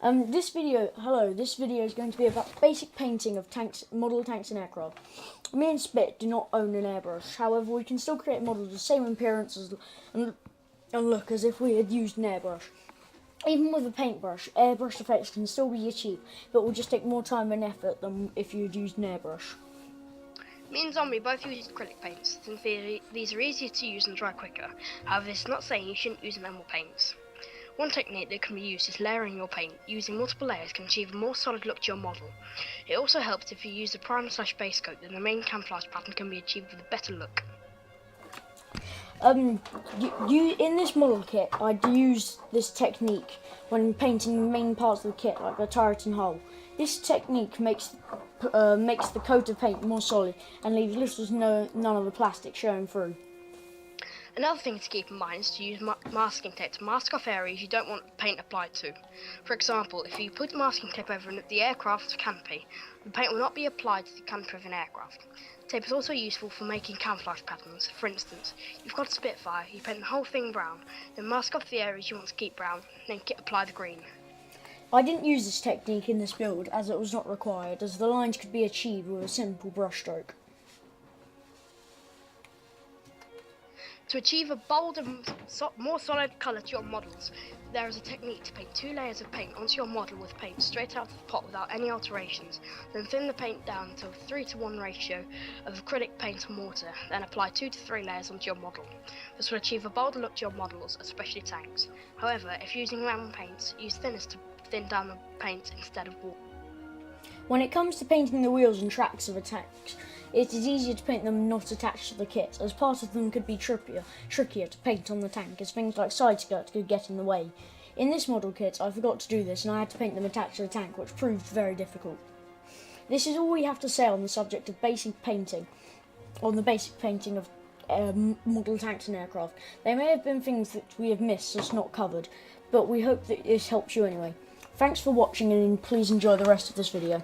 This video is going to be about basic painting of tanks, model tanks and aircraft. Me and Spit do not own an airbrush, however we can still create models of the same appearance and look as if we had used an airbrush. Even with a paintbrush, airbrush effects can still be achieved, but will just take more time and effort than if you had used an airbrush. Me and Zombie both use acrylic paints. In theory, these are easier to use and dry quicker. However, this is not saying you shouldn't use enamel paints. One technique that can be used is layering your paint. Using multiple layers can achieve a more solid look to your model. It also helps if you use a primer/base coat, then the main camouflage pattern can be achieved with a better look. In this model kit, I'd use this technique when painting the main parts of the kit, like the turret and hull. This technique makes the coat of paint more solid and leaves little to none of the plastic showing through. Another thing to keep in mind is to use masking tape to mask off areas you don't want paint applied to. For example, if you put masking tape over the aircraft's canopy, the paint will not be applied to the canopy of an aircraft. Tape is also useful for making camouflage patterns. For instance, you've got a Spitfire, you paint the whole thing brown, then mask off the areas you want to keep brown, then apply the green. I didn't use this technique in this build as it was not required, as the lines could be achieved with a simple brush stroke. To achieve a bold and more solid colour to your models, there is a technique to paint 2 layers of paint onto your model with paint straight out of the pot without any alterations, then thin the paint down to a 3:1 ratio of acrylic paint and water, then apply 2 to 3 layers onto your model. This will achieve a bolder look to your models, especially tanks. However, if using enamel paints, use thinners to thin down the paint instead of water. When it comes to painting the wheels and tracks of a tank, it is easier to paint them not attached to the kit, as part of them could be trickier to paint on the tank, as things like side skirts could get in the way. In this model kit, I forgot to do this and I had to paint them attached to the tank, which proved very difficult. This is all we have to say on the subject of basic painting of model tanks and aircraft. There may have been things that we have missed, just not covered, but we hope that this helps you anyway. Thanks for watching and please enjoy the rest of this video.